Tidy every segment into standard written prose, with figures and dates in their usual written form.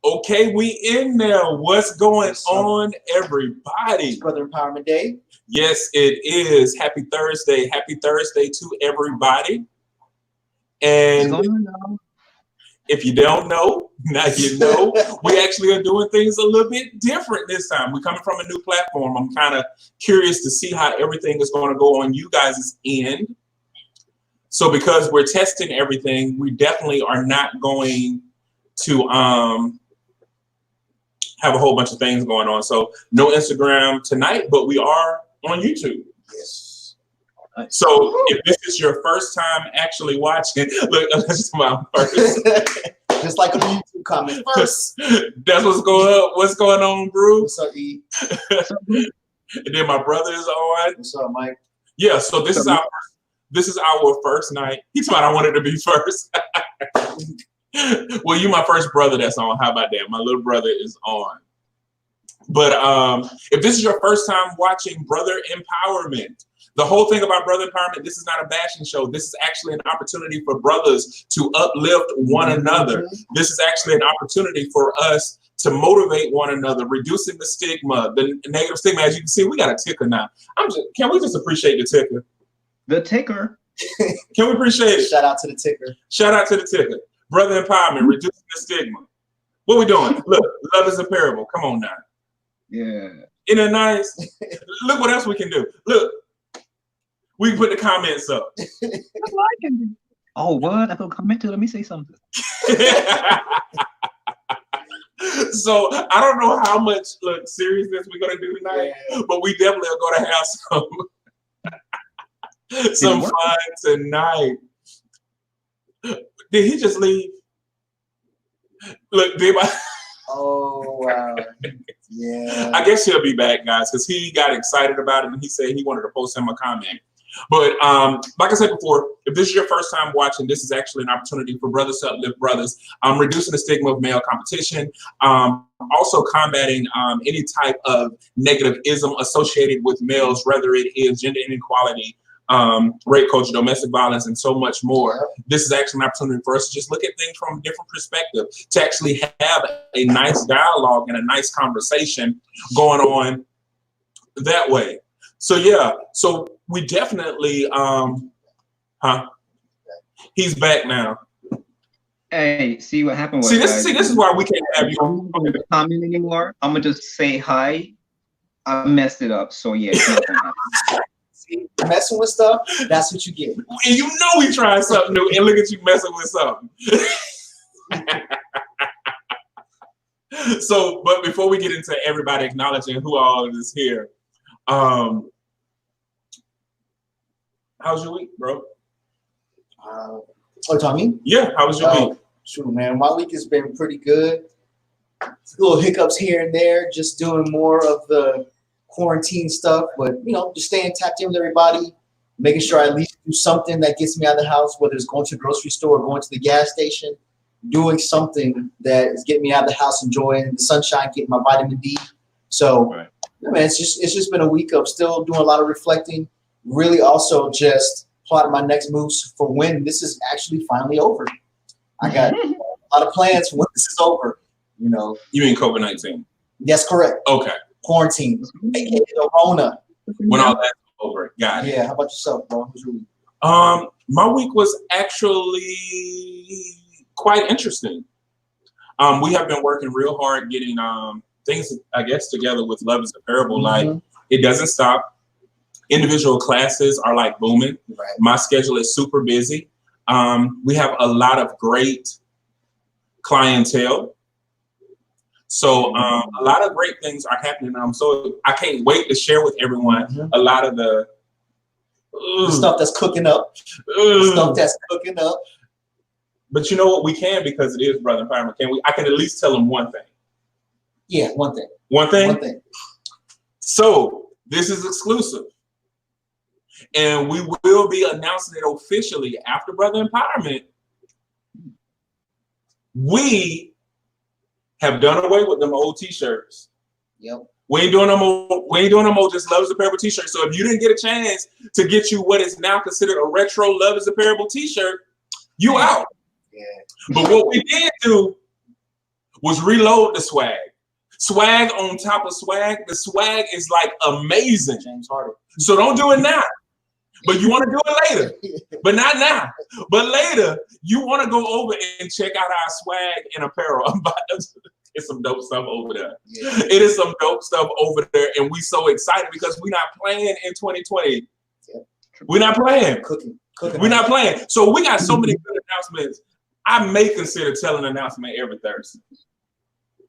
Okay, we in there. What's going on, everybody? It's Brother Empowerment Day. Yes, it is. Happy Thursday. Happy Thursday to everybody. And if you don't know, now you know. We actually are doing things a little bit different this time. We're coming from a new platform. I'm kind of curious to see how everything is going to go on you guys' end. So because we're testing everything, we definitely are not going to have a whole bunch of things going on. So no Instagram tonight, but we are on YouTube. Yes. So if this is your first time actually watching, look, that's my first. Just like on the YouTube comment first. That's what's going on. What's going on, Brew? What's up, E? And then my brother is on. What's up, Mike? Yeah, so this is our first night. He thought I wanted to be first. Well, you my first brother that's on. How about that? My little brother is on. But if this is your first time watching Brother Empowerment, the whole thing about Brother Empowerment, this is not a bashing show. This is actually an opportunity for brothers to uplift one another. This is actually an opportunity for us to motivate one another, reducing the stigma, the negative stigma. As you can see, we got a ticker now. Can we just appreciate the ticker? The ticker. Can we appreciate it? Shout out to the ticker. Shout out to the ticker. Brother Empowerment, reducing the stigma. What we doing? Look, love is a parable. Come on now. Yeah. Isn't it nice? Look what else we can do. Look, we can put the comments up. Oh, what? I thought comment to. Let me say something. So I don't know how much seriousness we're gonna do tonight, but we definitely are gonna have some fun tonight. Did he just leave? Look, oh wow. Yeah. I guess he'll be back, guys, because he got excited about it and he said he wanted to post him a comment. But like I said before, if this is your first time watching, this is actually an opportunity for brothers to uplift brothers, reducing the stigma of male competition, also combating any type of negative ism associated with males, whether it is gender inequality, rape culture, domestic violence, and so much more. This is actually an opportunity for us to just look at things from a different perspective, to actually have a nice dialogue and a nice conversation going on that way. So yeah, so we definitely, he's back now. Hey, see what happened was, this is why we can't have you on the comment anymore. I'm gonna just say hi. I messed it up, so yeah. It's not gonna happen. See, messing with stuff, that's what you get. And you know we trying something new, and look at you messing with something. So, but before we get into everybody acknowledging who all is here, how's your week, bro? Tommy? Yeah, how was your week? Shoot, man, my week has been pretty good. Little hiccups here and there, just doing more of the quarantine stuff, but you know, just staying tapped in with everybody, making sure I at least do something that gets me out of the house, whether it's going to the grocery store or going to the gas station, doing something that is getting me out of the house, enjoying the sunshine, getting my vitamin D. So, yeah, man, it's just been a week of still doing a lot of reflecting, really also just plotting my next moves for when this is actually finally over. I got a lot of plans for when this is over. You know. You mean COVID-19? That's correct. Okay. Quarantine, aka the Rona. When all that's over, got it. Yeah. How about yourself, bro? Who's your week? My week was actually quite interesting. We have been working real hard getting things, I guess, together with Love is a Parable. Like, it doesn't stop. Individual classes are like booming. Right. My schedule is super busy. We have a lot of great clientele. So a lot of great things are happening. So I can't wait to share with everyone a lot of the stuff that's cooking up. Stuff that's cooking up. But you know what? We can, because it is Brother Empowerment. Can we? I can at least tell them one thing. Yeah, one thing. One thing? One thing. So this is exclusive. And we will be announcing it officially after Brother Empowerment. We have done away with them old t-shirts. Yep. We ain't doing no more just Love is a Parable t-shirt. So if you didn't get a chance to get you what is now considered a retro Love is a Parable t-shirt, you out. Yeah. But what we did do, was reload the swag. Swag on top of swag. The swag is like amazing. James Harden. So don't do it now. But you want to do it later. But not now. But later, you want to go over and check out our swag and apparel. It's some dope stuff over there. Yeah. It is some dope stuff over there. And we so excited because we're not playing in 2020. Yeah. We're not playing. Cooking. We're not playing. So we got so many good announcements. I may consider telling an announcement every Thursday.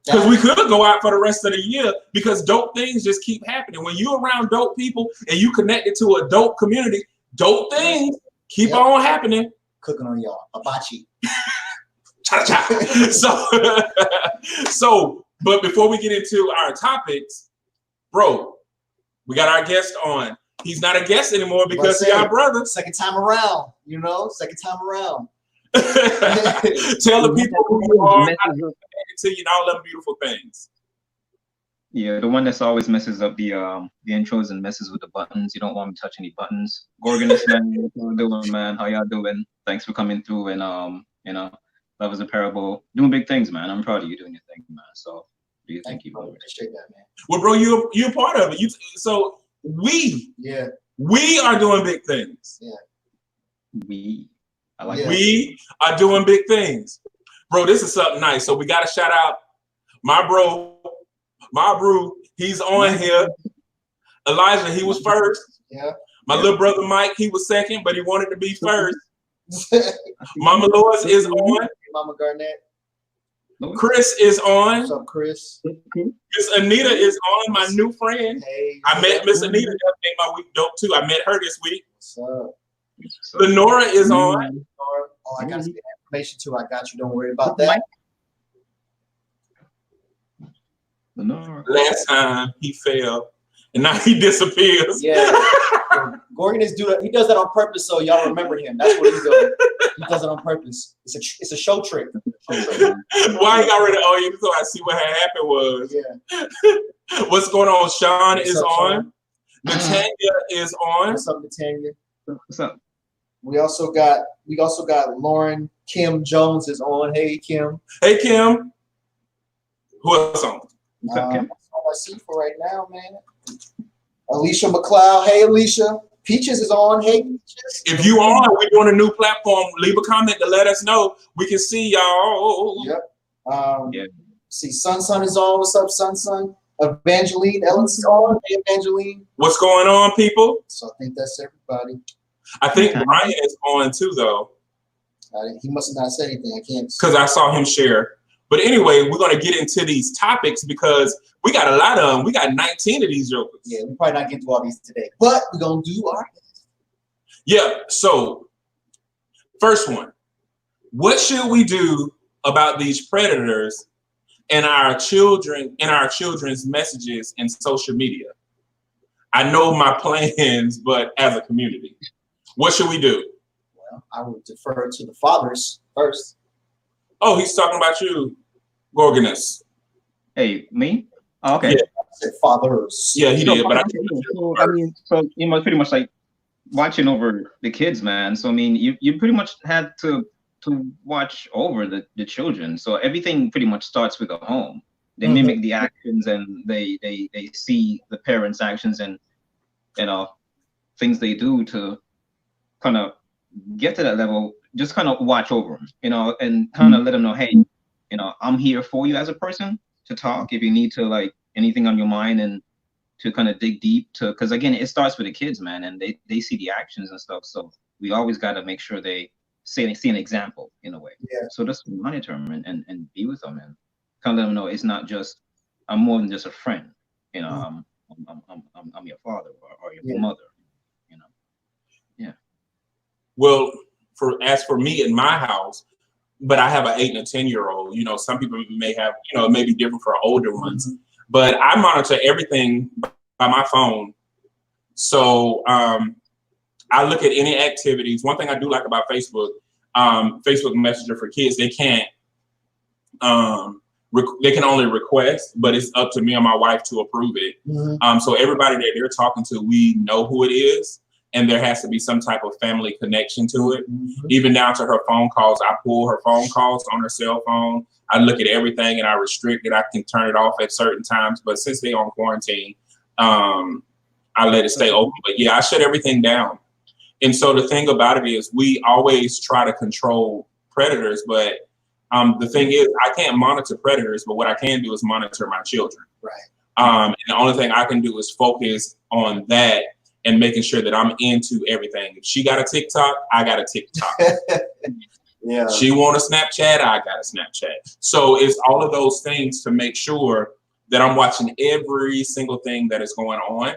Because we could go out for the rest of the year because dope things just keep happening. When you're around dope people and you connected to a dope community, dope things keep on happening. Cooking on y'all. Hibachi. But before we get into our topics, bro, we got our guest on. He's not a guest anymore because he's our brother. Second time around, second time around. Tell the people who you are, to you, and all them beautiful things. Yeah, the one that's always messes up the intros and messes with the buttons. You don't want me to touch any buttons. Gorgonus, man, what y'all doing, man? How y'all doing? Thanks for coming through and Love is a Parable. Doing big things, man. I'm proud of you doing your thing, man. So do you think you will? Appreciate that, man. Well, bro, you're part of it. So we are doing big things. Yeah. We are doing big things. Bro, this is something nice. So we got to shout out my bro, he's on here. Elijah, he was first. Yeah. My little brother Mike, he was second, but he wanted to be first. Mama Lois is on. Mama Garnett. Chris is on. What's up, Chris? Miss Anita is on, my new friend. Hey, I met Miss Anita. That made my week dope too. I met her this week. What's up? Lenora is on. Oh, I got some information too. I got you. Don't worry about that. Lenora. Last time he fell, and now he disappears. Yeah. Gorgon is he does that on purpose, so y'all remember him. That's what he's doing. He does it on purpose. It's a show trick. Why he got rid of you? So I see what had happened was. Yeah. What's going on? Sean What's is up, on. Natanya is on. What's up, Natanya? What's up? We also got Lauren. Kim Jones is on. Hey, Kim. Hey, Kim. Who else on? What's up, Kim? That's all I see for right now, man. Alicia McLeod. Hey, Alicia. Peaches is on. Hey, Peaches. If you are, we're doing a new platform. Leave a comment to let us know. We can see y'all. Yep. See, Sun is on. What's up, Sun? Evangeline Ellen's on. Hey, Evangeline. What's going on, people? So I think that's everybody. I think Brian is on too, though. He must have not said anything. I can't. Because I saw him share. But anyway, we're going to get into these topics because we got a lot of them. We got 19 of these jokers. Yeah, we're probably not getting through all these today, but we're going to do our best. Yeah, so first one. What should we do about these predators and our children and our children's messages in social media? I know my plans, but as a community, what should we do? Well, I would defer to the fathers first. Oh, he's talking about you, Gorgonus. Hey, me? Oh, okay. Yeah. I said fathers. Yeah, he did. But so you must pretty much like watching over the kids, man. So I mean, you pretty much had to watch over the children. So everything pretty much starts with a home. They mimic the actions, and they see the parents' actions, and things they do to kind of get to that level. Just kind of watch over them, and kind of let them know, hey, I'm here for you as a person to talk if you need to, like, anything on your mind, and to kind of dig deep because again, it starts with the kids, man, and they see the actions and stuff. So we always got to make sure they see an example in a way. Yeah. So just monitor them and be with them and kind of let them know it's not just, I'm more than just a friend, I'm your father or your mother, Yeah. Well, as for me in my house, but I have an 8 and a 10-year-old. Some people may have, it may be different for older ones, but I monitor everything by my phone. So I look at any activities. One thing I do like about Facebook Messenger for kids, they can't, they can only request, but it's up to me and my wife to approve it. So everybody that they're talking to, we know who it is. and there has to be some type of family connection to it. Even down to her phone calls. I pull her phone calls on her cell phone. I look at everything and I restrict it. I can turn it off at certain times, but since they're on quarantine, I let it stay open. But yeah, I shut everything down. And so the thing about it is we always try to control predators, but the thing is I can't monitor predators, but what I can do is monitor my children. Right. And the only thing I can do is focus on that and making sure that I'm into everything. If she got a TikTok, I got a TikTok. Yeah. She want a Snapchat, I got a Snapchat. So it's all of those things to make sure that I'm watching every single thing that is going on.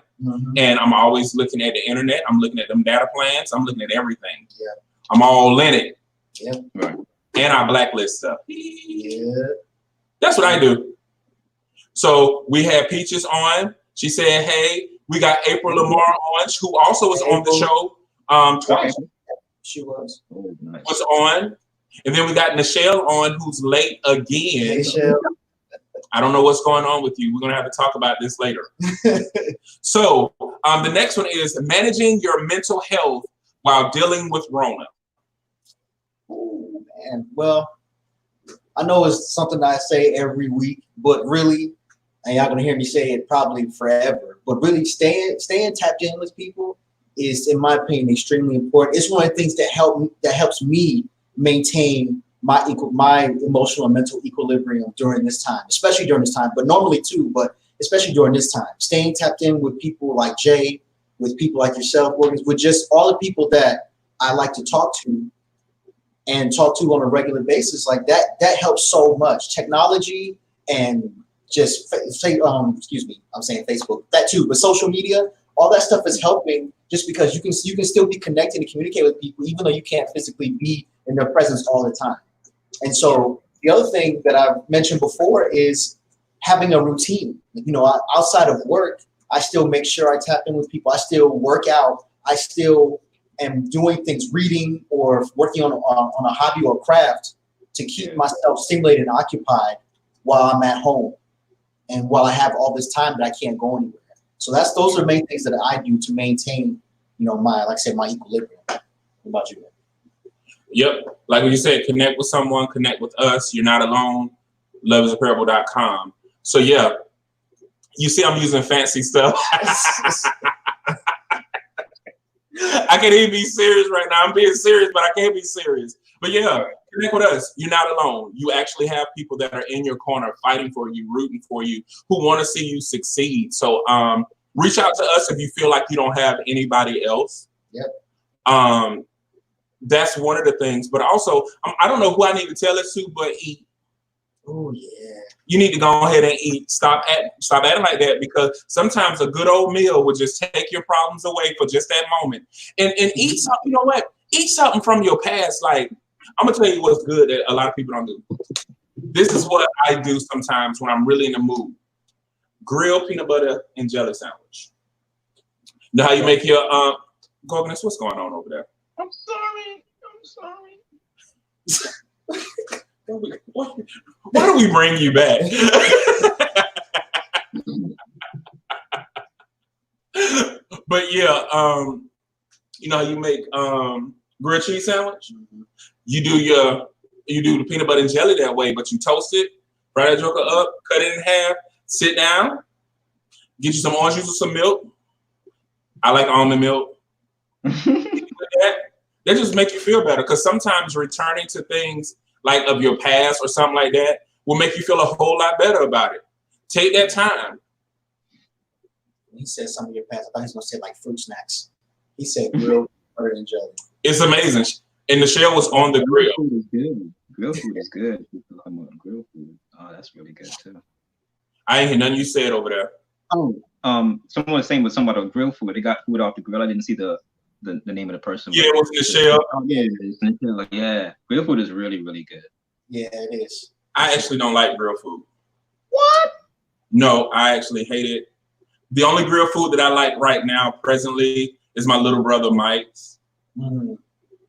And I'm always looking at the internet. I'm looking at them data plans. I'm looking at everything. Yeah. I'm all in it. Yeah. Right. And I blacklist stuff. Yeah. That's what I do. So we had Peaches on. She said, hey, we got April Lamar on, who also was on the show twice. She was. Oh, nice. Was on. And then we got Nichelle on, who's late again. Hey, Nichelle. I don't know what's going on with you. We're going to have to talk about this later. So the next one is managing your mental health while dealing with Rona. Oh, man. Well, I know it's something I say every week, but really, and y'all gonna hear me say it probably forever, but really staying tapped in with people is, in my opinion, extremely important. It's one of the things that helps me maintain my emotional and mental equilibrium during this time, especially during this time, but normally too, but especially during this time. Staying tapped in with people like Jay, with people like yourself, with just all the people that I like to talk to and talk to on a regular basis, like that helps so much. Technology and just excuse me, I'm saying Facebook, that too, but social media, all that stuff is helping, just because you can still be connected and communicate with people even though you can't physically be in their presence all the time. And so the other thing that I've mentioned before is having a routine. You know, outside of work, I still make sure I tap in with people. I still work out. I still am doing things, reading or working on a hobby or craft to keep myself stimulated and occupied while I'm at home and while I have all this time that I can't go anywhere. So those are the main things that I do to maintain, you know, my equilibrium. What about you? Yep. Like you said, connect with someone, connect with us. You're not alone. Loveisapparable.com. So yeah, you see I'm using fancy stuff. I can't even be serious right now. I'm being serious, but I can't be serious. But yeah, connect with us. You're not alone. You actually have people that are in your corner fighting for you, rooting for you, who want to see you succeed. So reach out to us if you feel like you don't have anybody else. Yep. That's one of the things. But also, I don't know who I need to tell it to, but eat. Oh yeah. You need to go ahead and eat. Stop acting like that, because sometimes a good old meal will just take your problems away for just that moment. And eat something. You know what? Eat something from your past. Like, I'm gonna tell you what's good that a lot of people don't do. This is what I do sometimes when I'm really in the mood. Grilled peanut butter and jelly sandwich. Know how you make your Gorgonus? What's going on over there? I'm sorry. Why do we bring you back? But yeah, you know how you make grilled cheese sandwich? You do the peanut butter and jelly that way, but you toast it, fry that joker up, cut it in half, sit down, get you some orange juice or some milk. I like almond milk. That just make you feel better, because sometimes returning to things like of your past or something like that will make you feel a whole lot better about it. Take that time. He said some of your past. I thought he was gonna say like fruit snacks. He said grilled butter and jelly. It's amazing. And the shell was on the grill. Food is good. Grilled food is good. Grilled food. Oh, that's really good too. I ain't hear nothing you said over there. Oh, someone was saying with somebody on grill food, they got food off the grill. I didn't see the name of the person. Yeah, it was Nichelle. Oh, yeah, Nichelle. Yeah, grilled food is really, really good. Yeah, it is. I actually don't like grilled food. What? No, I actually hate it. The only grilled food that I like right now, presently, is my little brother Mike's,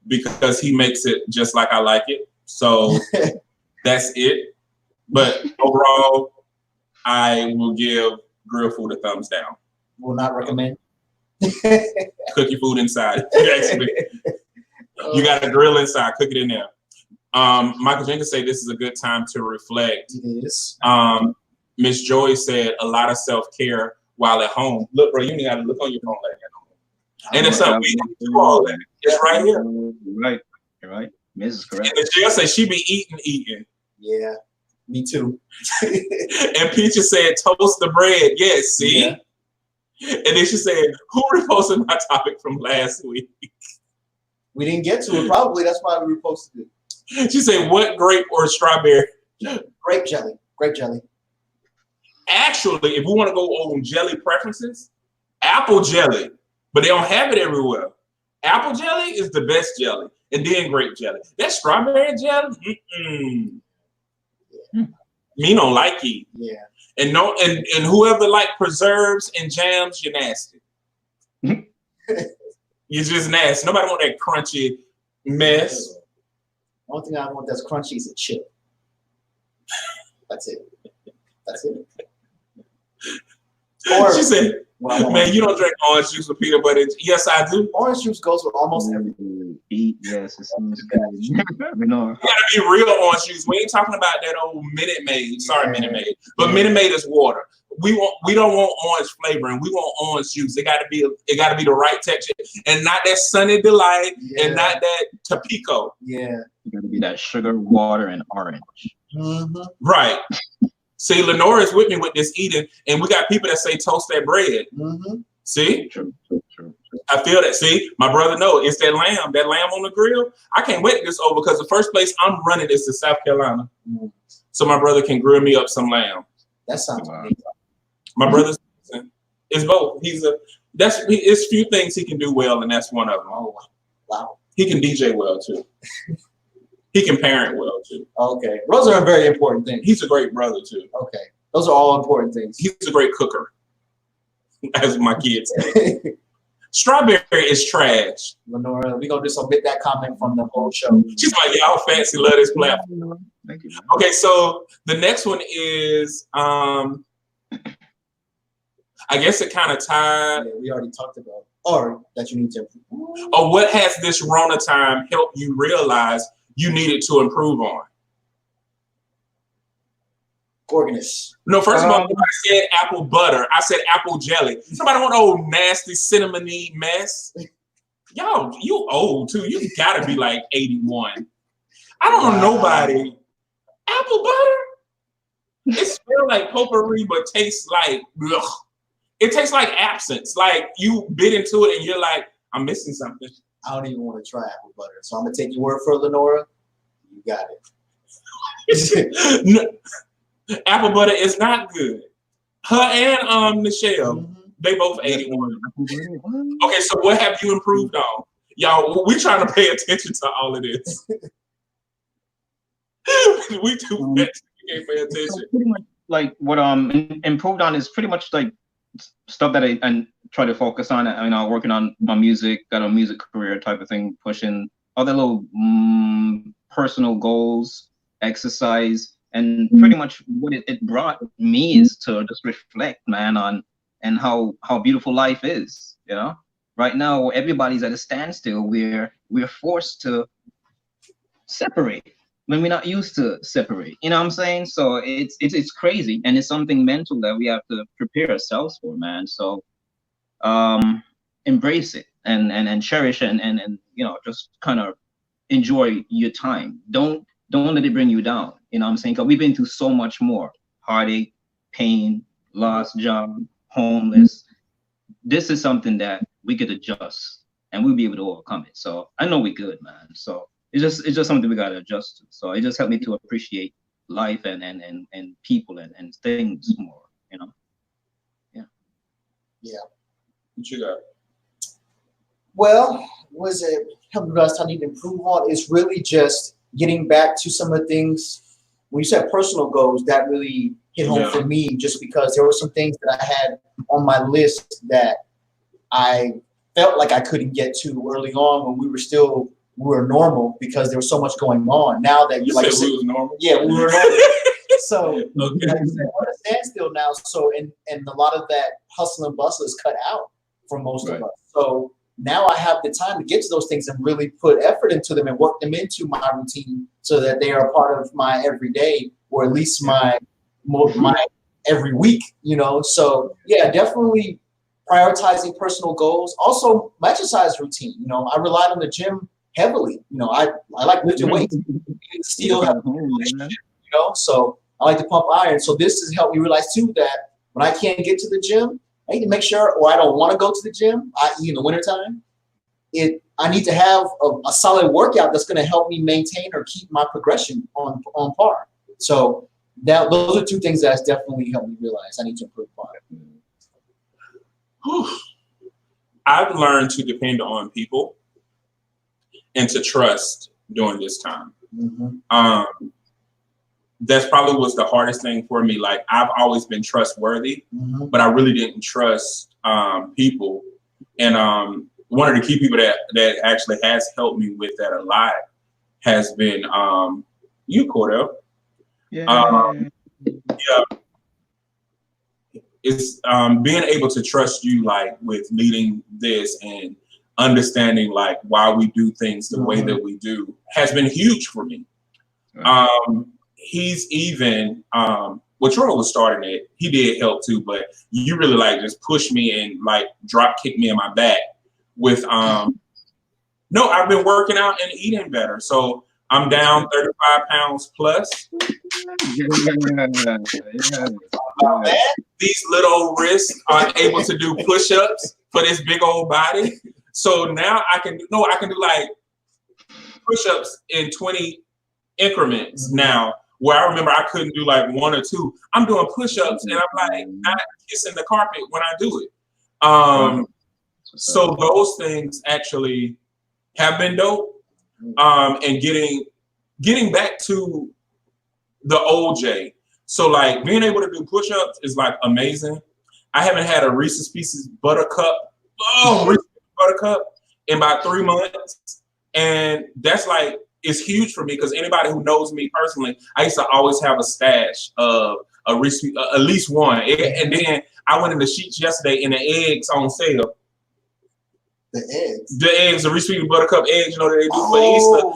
because he makes it just like I like it. So that's it. But overall, I will give grilled food a thumbs down. Will not recommend. Cook your food inside. You got a grill inside. Cook it in there. Michael Jenkins say this is a good time to reflect. It is. Miss Joy said a lot of self-care while at home. Look, bro, you ain't got to look on your phone like that. And it's something we do all that. It's right here. Right. You're right. Mrs. Correct. And Michelle said she be eating. Yeah, me too. And Peaches said toast the bread. Yes, see? Yeah. And then she said, who reposted my topic from last week? We didn't get to it, probably. That's why we reposted it. She said, what grape or strawberry? Grape jelly. Grape jelly. Actually, if we want to go on jelly preferences, apple jelly. But they don't have it everywhere. Apple jelly is the best jelly. And then grape jelly. That strawberry jelly? Me don't like it. Yeah. And no, and whoever like preserves and jams, you're nasty. You're just nasty. Nobody want that crunchy mess. The only thing I want that's crunchy is a chip. That's it. That's it. Or, she said, man, you don't drink orange juice with peanut butter. Yes, I do. Orange juice goes with almost everything. Yes, it seems good. You know. You gotta be real orange juice. We ain't talking about that old Minute Maid. Sorry, Minute Maid. But Minute Maid is water. We don't want orange flavoring. We want orange juice. It gotta be the right texture. And not that Sunny Delight and not that Tapico. Yeah. It gotta be that sugar, water, and orange. Mm-hmm. Right. See, Lenore is with me with this eating, and we got people that say toast that bread. Mm-hmm. See? True. I feel that. See, my brother knows it's that lamb on the grill. I can't wait to this over because the first place I'm running is to South Carolina. Mm-hmm. So my brother can grill me up some lamb. That sounds amazing. My brother's it's both. It's few things he can do well, and that's one of them. Oh, wow. He can DJ well too. He can parent well too. Okay. Those are very important things. He's a great brother too. Okay. Those are all important things. He's a great cooker, as my kids say. Strawberry is trash. Lenora, we're going to just omit that comment from the whole show. She's like, y'all fancy love this platform. Thank you. Okay, so the next one is, I guess it kind of tied. Yeah, we already talked about, or that you need to improve. Or what has this Rona time helped you realize you needed to improve on? Organist. No, first of all, I said apple butter. I said apple jelly. Somebody want old nasty cinnamony mess? Yo, you old too. You gotta be like 81. I don't know nobody. Apple butter? It smells like potpourri, but tastes like ugh. It tastes like absence. Like you bit into it and you're like, I'm missing something. I don't even want to try apple butter. So I'm gonna take your word for it, Lenora. You got it. No, apple butter is not good. Her and Michelle, they both 81. Okay, so what have you improved on? Y'all, we trying to pay attention to all of this. We too much. We can't pay attention. So pretty much like what improved on is pretty much like stuff that I try to focus on. I mean, working on my music, got a music career type of thing, pushing other little personal goals, exercise, and pretty much what it brought me is to just reflect, man, on and how beautiful life is. You know, right now everybody's at a standstill where we're forced to separate when we're not used to separate. You know what I'm saying? So it's crazy, and it's something mental that we have to prepare ourselves for, man. So embrace it and cherish it and you know, just kind of enjoy your time. Don't let it bring you down. You know what I'm saying? Because we've been through so much more heartache, pain, lost job, homeless. This is something that we could adjust and we'll be able to overcome it. So I know we're good, man. So it's just something we gotta adjust to. So it just helped me to appreciate life and people and things more, you know. Yeah. What you got? Well, was it helping us I need to improve on? It's really just getting back to some of the things. When you said personal goals, that really hit home for me, just because there were some things that I had on my list that I felt like I couldn't get to early on when we were normal, because there was so much going on. Now that you like said we were normal. Yeah, we were normal. So okay. like I said, we're at a standstill now. So and a lot of that hustle and bustle is cut out. for most Right. of us. So now I have the time to get to those things and really put effort into them and work them into my routine so that they are part of my everyday, or at least my every week, you know? So yeah, definitely prioritizing personal goals. Also my exercise routine, you know, I relied on the gym heavily. You know, I like lifting weights, still have a relationship, you know, so I like to pump iron. So this has helped me realize too that when I can't get to the gym, I need to make sure, or I don't want to go to the gym, i.e. in the wintertime, I need to have a solid workout that's going to help me maintain or keep my progression on par. So those are two things that's definitely helped me realize I need to improve upon. I've learned to depend on people and to trust during this time. Mm-hmm. That's probably was the hardest thing for me. Like, I've always been trustworthy, Mm-hmm. but I really didn't trust people. And one of the key people that actually has helped me with that a lot has been you, Cordell. Yeah. It's being able to trust you, like, with leading this and understanding like why we do things the way that we do has been huge for me. He's even what Rona was starting it, he did help too, but you really like just push me and like drop kick me in my back with no, I've been working out and eating better. So I'm down 35 pounds plus. These little wrists are able to do push-ups for this big old body. So now I can do like push-ups in 20 increments now, where I remember I couldn't do like 1 or 2. I'm doing push-ups and I'm like not kissing the carpet when I do it. So those things actually have been dope. And getting back to the old Jay. So like being able to do push-ups is like amazing. I haven't had a Reese's Pieces Buttercup, Reese's Buttercup in about 3 months. And that's like, it's huge for me because anybody who knows me personally, I used to always have a stash of a Reese's, at least one. And then I went in the Sheets yesterday and the eggs on sale. The eggs, the Reese's Buttercup eggs, you know, that they do for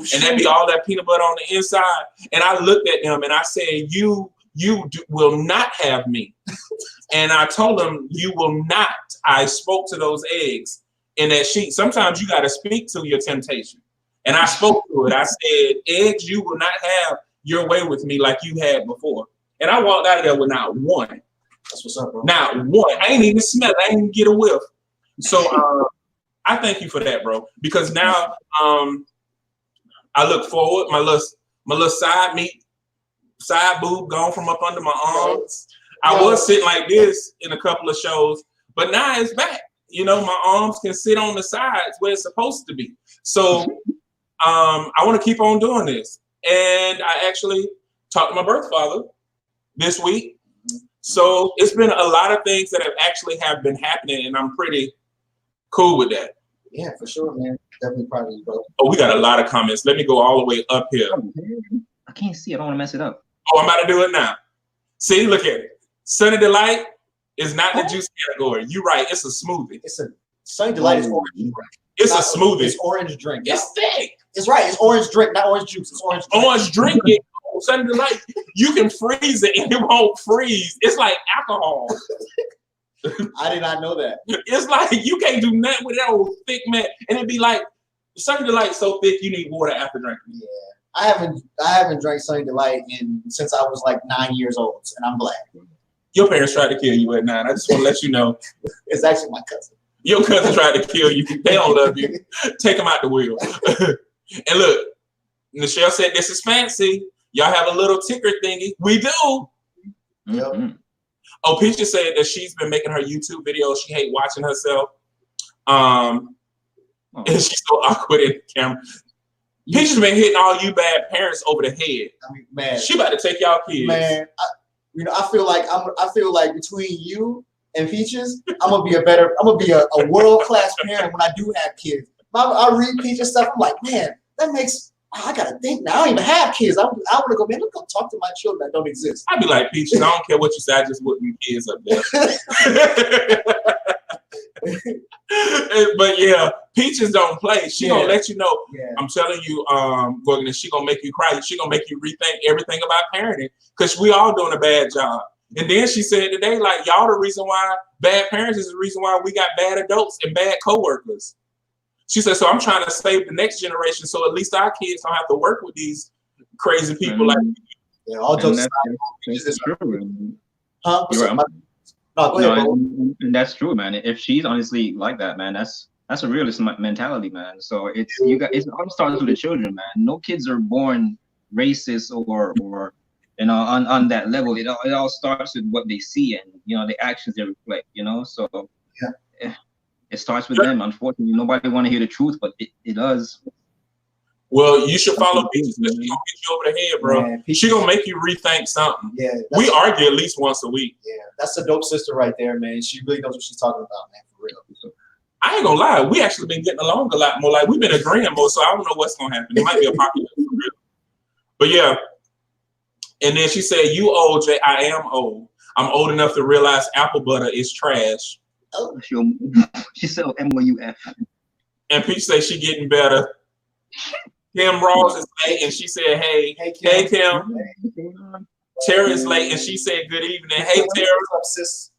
Easter. And that'd be all that peanut butter on the inside. And I looked at them and I said, you will not have me. And I told them, you will not. I spoke to those eggs in that sheet. Sometimes you got to speak to your temptation. And I spoke to it. I said, eggs, you will not have your way with me like you had before. And I walked out of there with not one. That's what's up, bro. Not one. I ain't even smell it. I ain't even get a whiff. So I thank you for that, bro. Because now I look forward. My little side boob gone from up under my arms. I was sitting like this in a couple of shows, but now it's back. You know, my arms can sit on the sides where it's supposed to be. So I want to keep on doing this. And I actually talked to my birth father this week. So it's been a lot of things that have been happening, and I'm pretty cool with that. Yeah, for sure, man. Definitely proud of you, bro. Oh, we got a lot of comments. Let me go all the way up here. I can't see. I don't want to mess it up. Oh, I'm about to do it now. See, look at it. Sunny Delight is not the juice category. You're right. It's a smoothie. It's a Sunny Delight is orange drink. It's a smoothie. It's orange drink. It's thick. It's right. It's orange drink, not orange juice. It's orange drink. Orange drink it. Sunny Delight. You can freeze it and it won't freeze. It's like alcohol. I did not know that. It's like you can't do nothing with that old thick man. And it'd be like Sunny Delight so thick you need water after drinking. Yeah. I haven't drank Sunny Delight since I was like 9 years old, and I'm black. Your parents tried to kill you at 9. I just want to let you know. It's actually my cousin. Your cousin tried to kill you. They don't love you. Take them out the wheel. And look, Michelle said this is fancy. Y'all have a little ticker thingy. We do. Yep. Oh, Peach said that she's been making her YouTube videos. She hate watching herself. And she's so awkward in the camera. Peach has been hitting all you bad parents over the head. I mean, man, she about to take y'all kids. Man, I feel like between you and Peaches, I'm gonna be a world-class parent when I do have kids. I read Peaches stuff. I'm like, man, that makes. I gotta think now. I don't even have kids. I want to go, man. Let's go talk to my children that don't exist. I'd be like, Peaches, I don't care what you say. I just want them kids up there. But yeah, Peaches don't play. She gonna let you know. Yeah. I'm telling you, Gorgon, she gonna make you cry. She gonna make you rethink everything about parenting because we all doing a bad job. And then she said today, like, y'all the reason why bad parents is the reason why we got bad adults and bad coworkers. She said, so I'm trying to save the next generation so at least our kids don't have to work with these crazy people. Like, yeah, all jokes aside, that's true. huh? You're right. No, go ahead, bro. And that's true, man. If she's honestly like that, man, that's a realist mentality, man. So it all starts with the children, man. No kids are born racist or on that level. It all starts with what they see and the actions they reflect. So yeah. It starts with them. Unfortunately, nobody want to hear the truth, but it does. Well, you should follow Peaches because she's gonna get you over the head, bro. Man, she gonna make you rethink something. Yeah, we argue at least once a week. Yeah, that's a dope sister right there, man. She really knows what she's talking about, man, for real. I ain't gonna lie, we actually been getting along a lot more. Like we've been agreeing more, so I don't know what's gonna happen. It might be a popular for real. But yeah. And then she said, "You old, Jay. I am old. I'm old enough to realize apple butter is trash." Oh, she said MOUF. And Peach said she getting better. Kim Ross is late, and she said, "Hey, Kim." Tara is late, and she said, "Good evening." Hey, Tara. What's up, sis?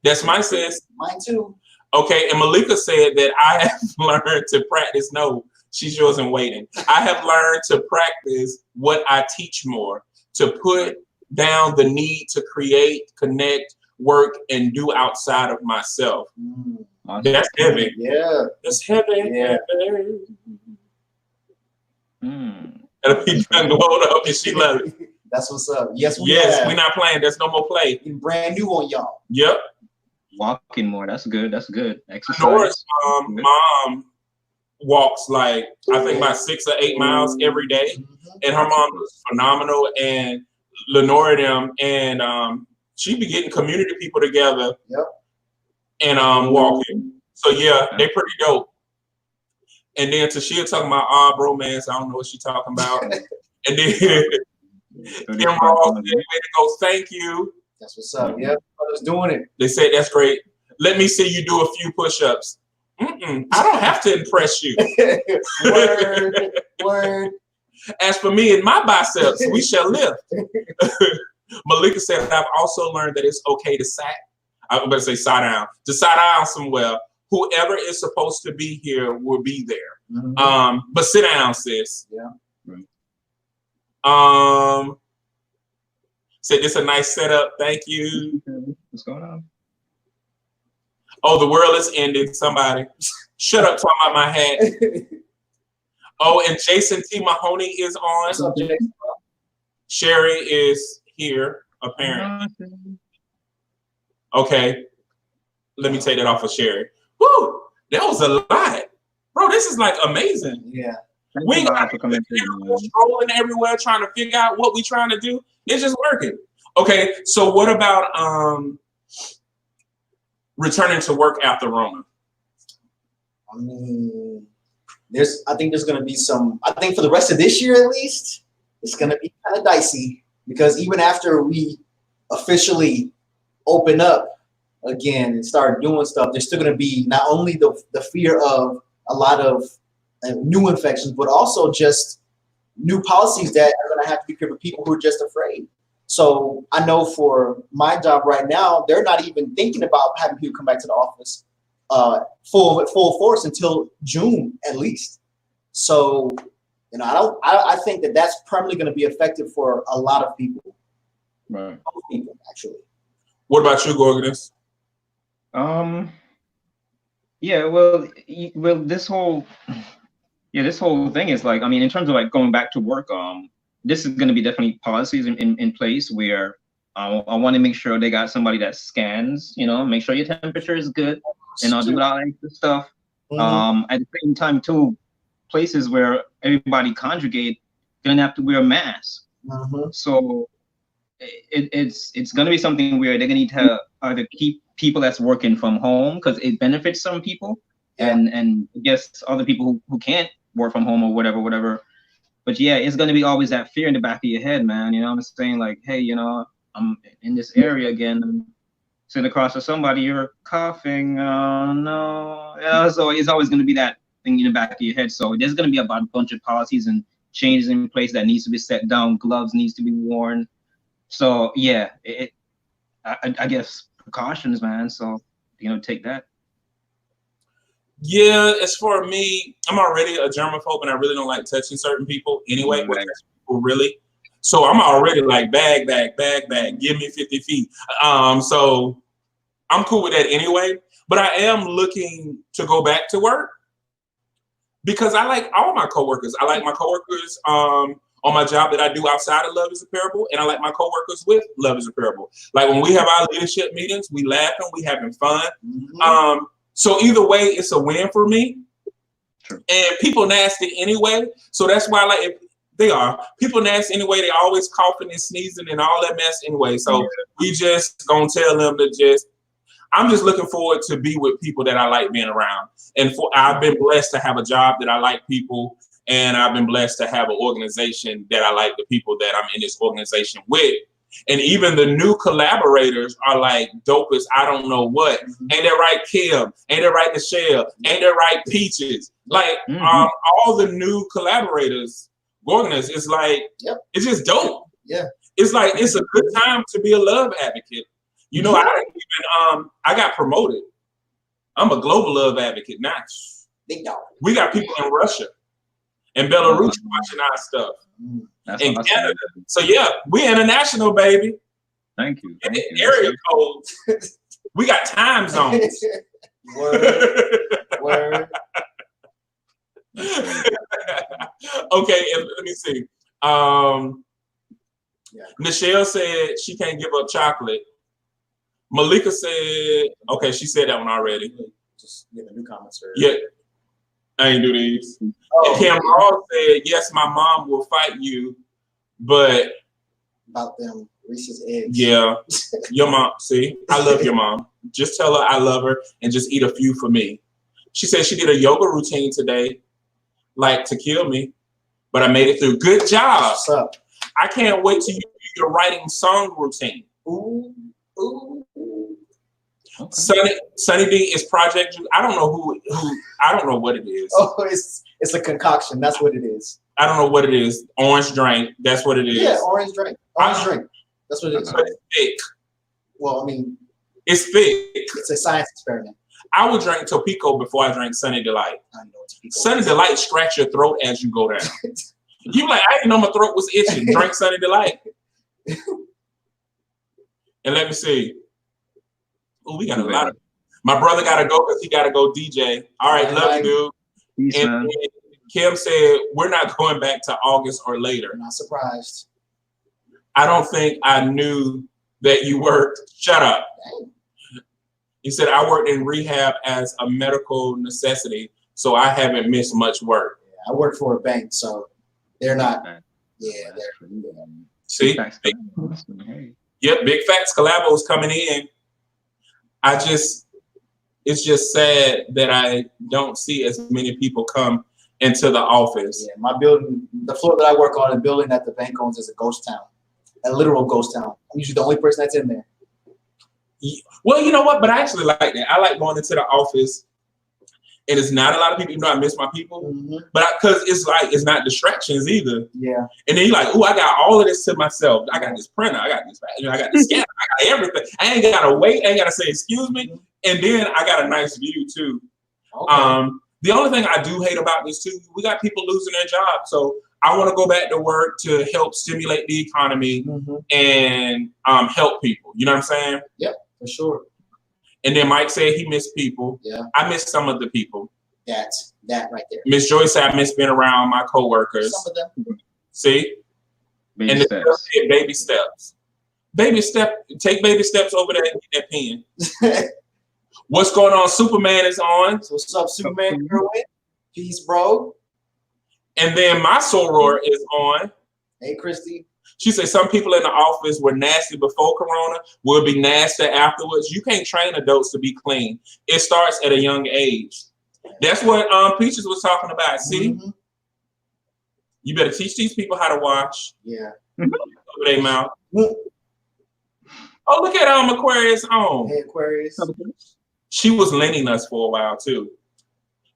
That's my sis. Mine too. Okay, and Malika said that I have learned to practice. No, she's yours and waiting. I have learned to practice what I teach more, to put down the need to create, connect, work, and do outside of myself. That's heavy. Yeah. That's heavy. Yeah. Heavy. And he done glowed up and she loved it. That's what's up. Yes, we're not playing. There's no more play. Brand new on y'all. Yep. Walking more. That's good. That's good. Exercise. Nora's mom walks like I think about 6 or 8 miles every day, and her mom is phenomenal. And Lenora and she be getting community people together. Yep. And walking. So yeah, they pretty dope. And then Tashia talking about bromance. I don't know what she talking about. And then Kim Ross said, "Way to go, thank you." That's what's up. Yeah, brothers doing it. They said that's great. Let me see you do a few push-ups. I don't have to impress you. Word. As for me and my biceps, we shall live. Malika said, "I've also learned that it's okay to I'm going to say sit down. To sit down somewhere. Whoever is supposed to be here will be there. But sit down, sis." Yeah. Said this a nice setup. Thank you. What's going on? Oh, the world is ending. Somebody shut up. Talking about my hat. Oh, and Jason T. Mahoney is on. What's up, Jason? Sherry is here, apparently. Okay. Let me take that off of Sherry. Woo! That was a lot. Bro, this is like amazing. Yeah. We got scrolling everywhere trying to figure out what we're trying to do. It's just working. Okay, so what about returning to work after Rona? I mean, I think there's gonna be I think for the rest of this year at least, it's gonna be kind of dicey because even after we officially open up again and start doing stuff, there's still gonna be not only the fear of a lot of new infections, but also just new policies that are going to have to be for people who are just afraid. So I know for my job right now, they're not even thinking about having people come back to the office full force until June at least. So, I think that's probably going to be effective for a lot of people. Right. Most people, actually. What about you, Gorgonus? Yeah, well, this whole thing is like, I mean, in terms of like going back to work, this is going to be definitely policies in place where I want to make sure they got somebody that scans, make sure your temperature is good, and I'll do all that stuff. At the same time, too, places where everybody congregate, they're gonna have to wear a mask. So it's gonna be something where they're gonna need to either keep people that's working from home because it benefits some people, and I guess other people who can't work from home or whatever. But yeah, it's gonna be always that fear in the back of your head, man. You know what I'm saying? Like, hey, I'm in this area again. sitting across from somebody, you're coughing. Oh no! Yeah, so it's always going to be that thing in the back of your head. So there's going to be about a bunch of policies and changes in place that needs to be set down. Gloves needs to be worn. So yeah, I guess precautions, man. So take that. Yeah, as for me, I'm already a germaphobe and I really don't like touching certain people anyway. Right. People really. So I'm already like bag, give me 50 feet. So I'm cool with that anyway. But I am looking to go back to work because I like all my coworkers. I like my coworkers on my job that I do outside of Love is a Parable, and I like my coworkers with Love is a Parable. Like when we have our leadership meetings, we laughing, we having fun. Mm-hmm. So either way, it's a win for me. True. And people nasty anyway. So that's why they are. People nasty anyway. They always coughing and sneezing and all that mess anyway. So we just gonna tell them to I'm just looking forward to be with people that I like being around. And I've been blessed to have a job that I like people. And I've been blessed to have an organization that I like the people that I'm in this organization with. And even the new collaborators are like dope as I don't know what. Ain't that right, Kim? Ain't that right, Michelle? Ain't that right, Peaches? Like all the new collaborators, Gorgoners, it's like it's just dope. Yeah, it's like it's a good time to be a love advocate. I got promoted. I'm a global love advocate now. We got people in Russia and Belarus watching our stuff. In Canada. So yeah, we international, baby. Thank you. Area codes. We got time zones. Word. Okay, and let me see. Nichelle said she can't give up chocolate. Malika said, okay, she said that one already. Just get the new comments. Yeah, I ain't do these. And Cam Ross said, yes, my mom will fight you, but about them Reese's eggs. Yeah, your mom. See, I love your mom. Just tell her I love her and just eat a few for me. She said she did a yoga routine today, like to kill me, but I made it through. Good job. What's up? I can't wait till you do your writing song routine. Ooh. Okay. Sunny D is Project Juice. I don't know who I don't know what it is. Oh, it's a concoction. That's what it is. I don't know what it is. Orange drink. That's what it is. Yeah, orange drink. Drink. That's what it is. But it's thick. Well, I mean, it's thick. It's a science experiment. I would drink Topico before I drank Sunny Delight. I know Topico. Sunny Delight scratch your throat as you go down. You like, I didn't know my throat was itching. Drink Sunny Delight. And let me see. Oh, we got a lot of. My brother got to go because he got to go DJ. All right, love you, dude. Peace, and Kim said, we're not going back to August or later. I'm not surprised. I don't think I knew that you worked. Shut up. Dang. He said, I worked in rehab as a medical necessity, so I haven't missed much work. Yeah, I work for a bank, so they're not. Yeah, they're. See? Yep, Big Facts Collabo is coming in. It's just sad that I don't see as many people come into the office. Yeah, my building, the floor that I work on, the building that the bank owns is a ghost town, a literal ghost town. I'm usually the only person that's in there. Well, you know what? But I actually like that. I like going into the office, and it's not a lot of people. You know, I miss my people, but because it's not distractions either. Yeah. And then you're like, oh, I got all of this to myself. I got this printer. I got this. I got the scanner. I got everything. I ain't gotta wait. I ain't gotta say excuse me. And then I got a nice view too. Okay. The only thing I do hate about this too, we got people losing their jobs. So I want to go back to work to help stimulate the economy and help people. You know what I'm saying? Yep, for sure. And then Mike said he missed people. Yeah. I miss some of the people. That's that right there. Miss Joyce said I miss being around my coworkers. Some of them. See? Baby and steps. Baby steps. Take baby steps over there and get that pen. What's going on? Superman is on. So what's up, Superman? Peace, bro. And then my soror is on. Hey, Christy. She said some people in the office were nasty before Corona, will be nasty afterwards. You can't train adults to be clean. It starts at a young age. That's what Peaches was talking about. See? You better teach these people how to wash. Yeah. Over their mouth. Oh, look at Aquarius on. Hey, Aquarius. She was lending us for a while too.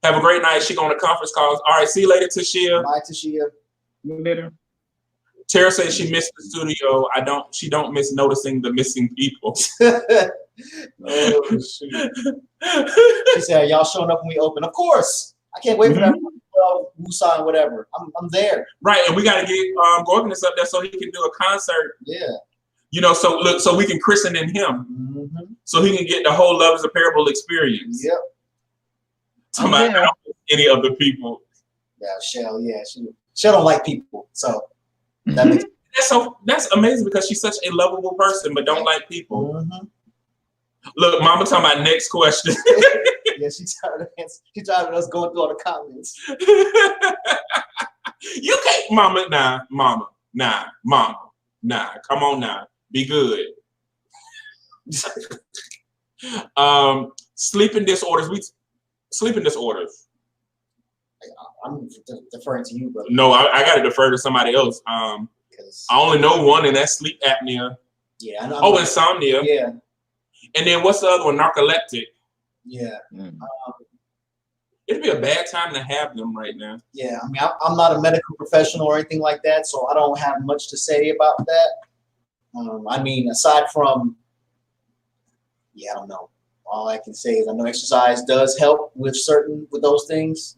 Have a great night. She going to conference calls. All right, see you later, Tashia. Bye, Tashia. See you later. Tara says she missed the studio. She don't miss noticing the missing people. Oh, shoot. She said, y'all showing up when we open. Of course. I can't wait for that. Wusan, whatever. I'm there. Right, and we got to get Gorgonus up there so he can do a concert. Yeah. You know, so we can christen in him, so he can get the whole Love is a Parable experience. Yep. Talking about any other people. Yeah, Shell. Yeah, Shell don't like people, so that makes that's amazing because she's such a lovable person, but don't like people. Look, Mama talking about next question. Yeah, she's tired of us going through all the comments. You can't, Mama. Nah. Come on now. Be good. Sleeping disorders. Sleeping disorders. I'm deferring to you, brother. No, I got to defer to somebody else. I only know one, and that's sleep apnea. Yeah, I know. Insomnia. Yeah. And then what's the other one? Narcoleptic. Yeah. It'd be a bad time to have them right now. Yeah, I mean, I'm not a medical professional or anything like that, so I don't have much to say about that. I mean, aside from, I don't know. All I can say is I know exercise does help with those things.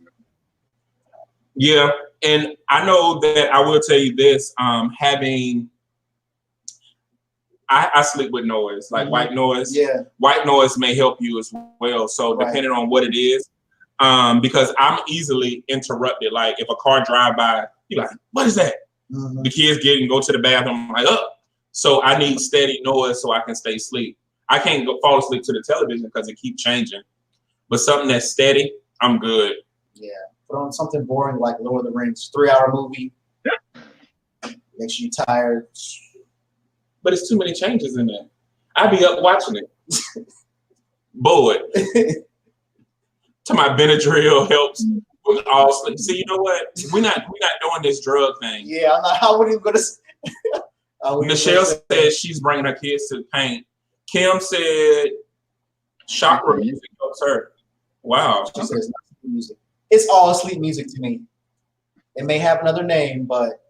Yeah, and I know that I will tell you this, I sleep with noise, like white noise. Yeah. White noise may help you as well. So depending on what it is, because I'm easily interrupted. Like if a car drive by, you're like, what is that? The kids go to the bathroom, I'm like, oh. So I need steady noise so I can stay asleep. I can't fall asleep to the television because it keeps changing. But something that's steady, I'm good. Yeah. Put on something boring like Lord of the Rings, 3-hour movie. Makes you tired. But it's too many changes in there. I'd be up watching it. Bored. To my Benadryl helps with all sleep. See, you know what? We're not doing this drug thing. Yeah, I'm not. How would you gonna? Michelle said she's bringing her kids to paint. Kim said chakra music helps her. Wow. She says music. It's all sleep music to me. It may have another name, but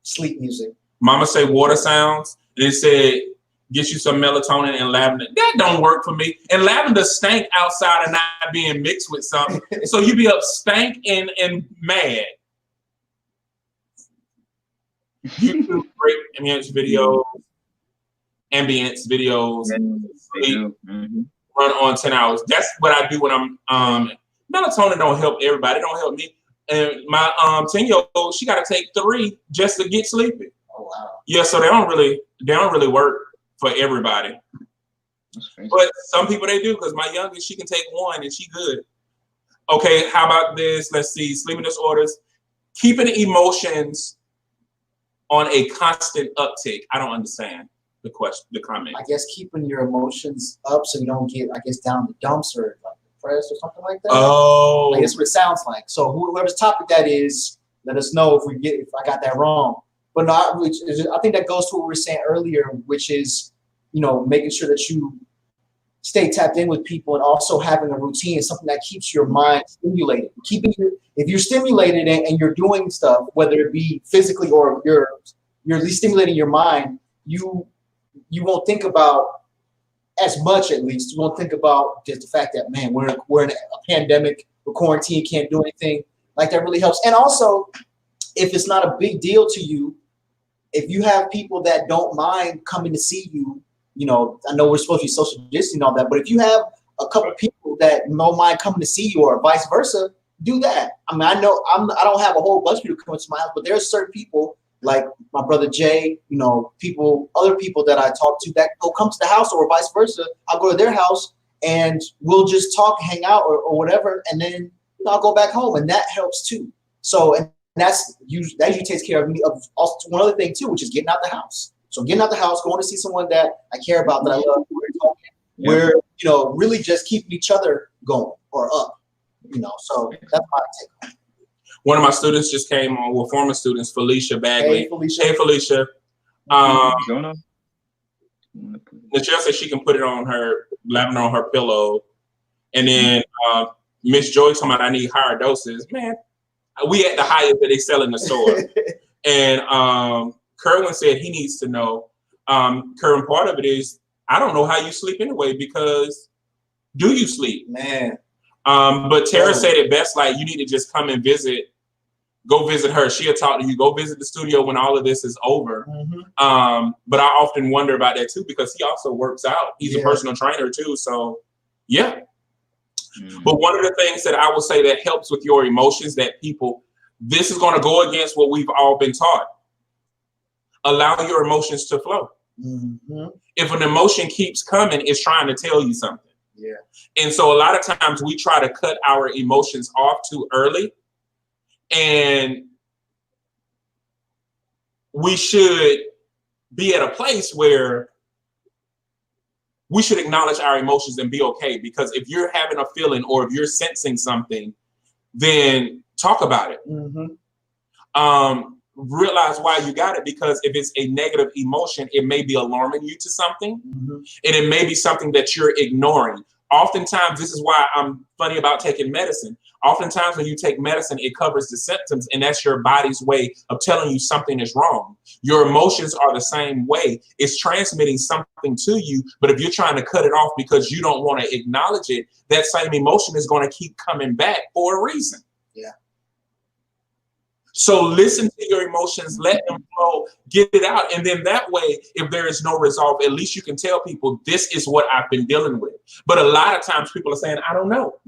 sleep music. Mama say water sounds. And it said get you some melatonin and lavender. That don't work for me. And lavender stank outside and not being mixed with something. So you be up stank and mad. You do great ambience videos, sleep, run on 10 hours. That's what I do when I'm melatonin don't help everybody. It don't help me. And my 10-year-old, she gotta take 3 just to get sleepy. Oh wow. Yeah, so they don't really work for everybody. But some people they do, because my youngest, she can take 1 and she good. Okay, how about this? Let's see, sleeping disorders. Keeping emotions on a constant uptick. I don't understand the comment. I guess keeping your emotions up so you don't get, down the dumps or like depressed or something like that. Oh. That's what it sounds like. So whoever's topic that is, let us know if I got that wrong. But not, I think that goes to what we were saying earlier, which is, making sure that you stay tapped in with people and also having a routine, something that keeps your mind stimulated. If you're stimulated and you're doing stuff, whether it be physically or you're at least stimulating your mind, you won't think about as much, at least. You won't think about just the fact that, man, we're in a pandemic, we're quarantined, can't do anything. Like that really helps. And also, if it's not a big deal to you, if you have people that don't mind coming to see you, I know we're supposed to be social distancing and all that, but if you have a couple of people that don't mind coming to see you or vice versa, do that. I mean, I know I don't have a whole bunch of people coming to my house, but there are certain people like my brother Jay, other people that I talk to that go come to the house or vice versa. I'll go to their house and we'll just talk, hang out or whatever. And then I'll go back home and that helps too. So, and that usually takes care of me of also one other thing too, which is getting out the house. So getting out the house, going to see someone that I care about, that I love, we're really just keeping each other going or up, so that's my take. One of my students just came on, former students, Felicia Bagley. Hey, Felicia. Hey, Felicia. Michelle said she can put it on her lavender on her pillow, and then Miss Joy talking about I need higher doses. Man, we at the highest that they sell in the store. And Kerwin said he needs to know. Kerwin, part of it is I don't know how you sleep anyway, because do you sleep? Man. But Tara said it best, like you need to just come and go visit her. She'll talk to you. Go visit the studio when all of this is over. But I often wonder about that too, because he also works out. He's a personal trainer too. So yeah. But one of the things that I will say that helps with your emotions, that people, this is going to go against what we've all been taught. Allow your emotions to flow. If an emotion keeps coming, it's trying to tell you something. Yeah. And so a lot of times we try to cut our emotions off too early. And we should be at a place where we should acknowledge our emotions and be okay. Because if you're having a feeling or if you're sensing something, then talk about it. Realize why you got it, because if it's a negative emotion, it may be alarming you to something, and it may be something that you're ignoring. Oftentimes, this is why I'm funny about taking medicine. Oftentimes when you take medicine, it covers the symptoms, and that's your body's way of telling you something is wrong. Your emotions are the same way. It's transmitting something to you, but if you're trying to cut it off because you don't want to acknowledge it, that same emotion is going to keep coming back for a reason. Yeah. So listen to your emotions, let them flow, get it out. And then that way, if there is no resolve, at least you can tell people this is what I've been dealing with. But a lot of times people are saying, I don't know.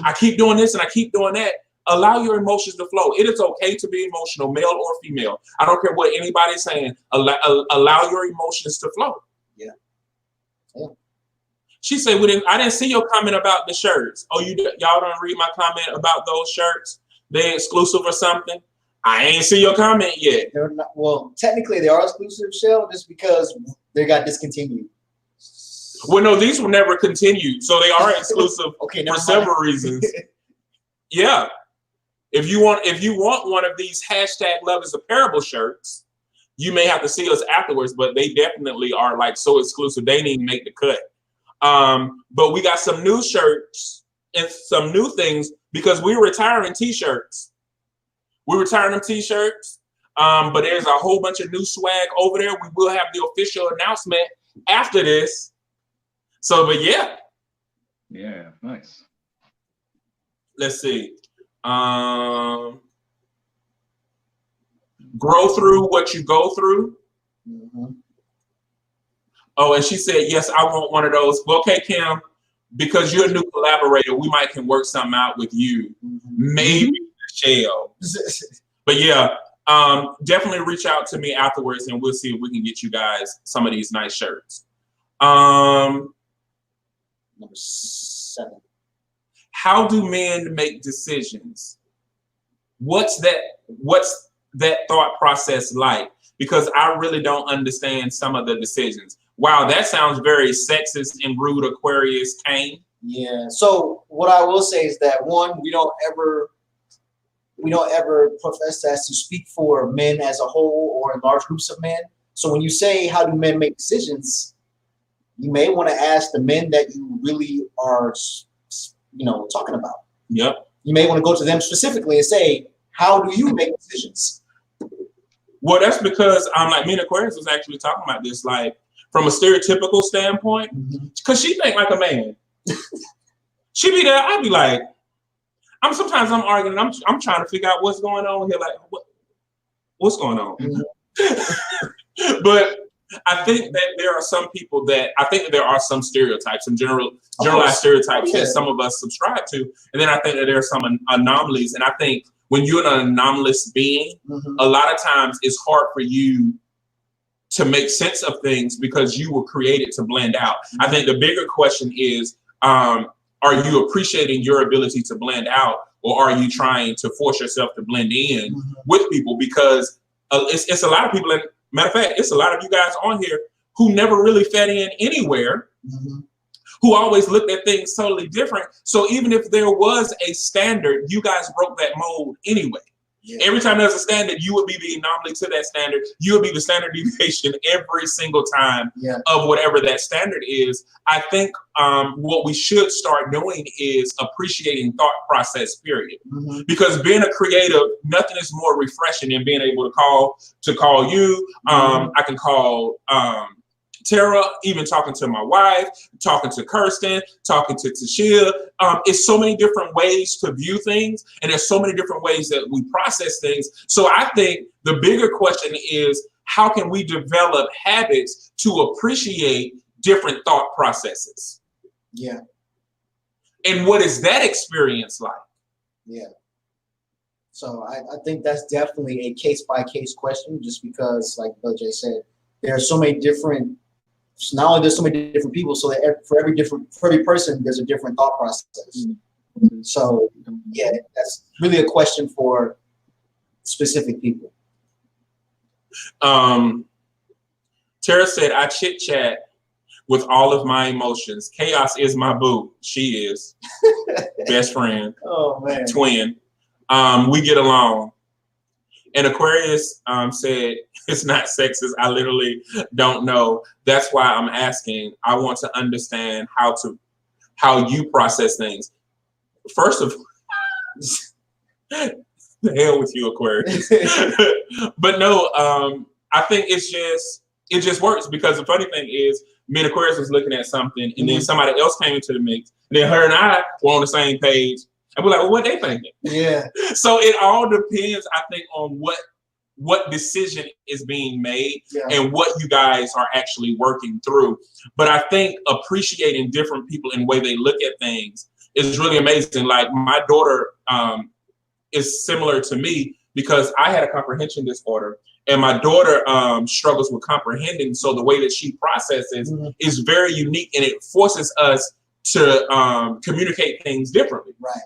I keep doing this and I keep doing that. Allow your emotions to flow. It is okay to be emotional, male or female. I don't care what anybody's saying. Allow your emotions to flow. Yeah. She said, I didn't see your comment about the shirts. Oh, y'all don't read my comment about those shirts? They exclusive or something? I ain't see your comment yet. They're not, well, technically they are exclusive, Shell, just because they got discontinued. Well, no, these will never continue. So they are exclusive for several reasons. Yeah. If you want one of these hashtag love is a parable shirts, you may have to see us afterwards, but they definitely are like so exclusive. They didn't even make the cut. But we got some new shirts and some new things because we're retiring t-shirts. We're retiring them t-shirts, but there's a whole bunch of new swag over there. We will have the official announcement after this. So, but yeah. Yeah, nice. Let's see. Grow through what you go through. Oh, and she said, yes, I want one of those. Well, okay, Kim, because you're a new collaborator, we might can work something out with you. Maybe Michelle. But yeah, definitely reach out to me afterwards and we'll see if we can get you guys some of these nice shirts. Number 7. How do men make decisions? What's that thought process like? Because I really don't understand some of the decisions. Wow, that sounds very sexist and rude, Aquarius Kane. Yeah. So what I will say is that one, we don't ever profess as to speak for men as a whole or in large groups of men. So when you say how do men make decisions, you may want to ask the men that you really are, talking about. Yep. You may want to go to them specifically and say, how do you make decisions? Well, that's because like me and Aquarius was actually talking about this, like from a stereotypical standpoint, because she think like a man. She be there, I'd be like, sometimes I'm arguing, I'm trying to figure out what's going on here, like what's going on? But I think that there are some people that there are some stereotypes and generalized stereotypes that some of us subscribe to, and then I think that there are some anomalies, and I think when you're an anomalous being, a lot of times it's hard for you to make sense of things because you were created to blend out. I think the bigger question is, are you appreciating your ability to blend out, or are you trying to force yourself to blend in with people? Because it's a lot of people, and matter of fact, it's a lot of you guys on here who never really fit in anywhere, who always looked at things totally different. So even if there was a standard, you guys broke that mold anyway. Yeah. Every time there's a standard, you would be the anomaly to that standard. You would be the standard deviation every single time of whatever that standard is. I think what we should start doing is appreciating thought process, period. Because being a creative, nothing is more refreshing than being able to call you. I can call Tara, even talking to my wife, talking to Kirsten, talking to Tashia. It's so many different ways to view things, and there's so many different ways that we process things. So I think the bigger question is, how can we develop habits to appreciate different thought processes? Yeah. And what is that experience like? Yeah. So I think that's definitely a case-by-case question, just because, like Brother Jay said, there are so many different. So not only there's so many different people, so that for every person, there's a different thought process. So yeah, that's really a question for specific people. Tara said, I chit chat with all of my emotions. Chaos is my boo. She is best friend. Oh man, twin. We get along. And Aquarius said, it's not sexist. I literally don't know. That's why I'm asking. I want to understand how you process things. First of all, the hell with you, Aquarius. But no, I think it just works, because the funny thing is, me and Aquarius was looking at something, and then somebody else came into the mix, and then her and I were on the same page. And we're like, well, what they thinking? Yeah. So it all depends, I think, on what decision is being made and what you guys are actually working through. But I think appreciating different people and the way they look at things is really amazing. Like my daughter is similar to me, because I had a comprehension disorder, and my daughter struggles with comprehending. So the way that she processes is very unique, and it forces us to communicate things differently. Right.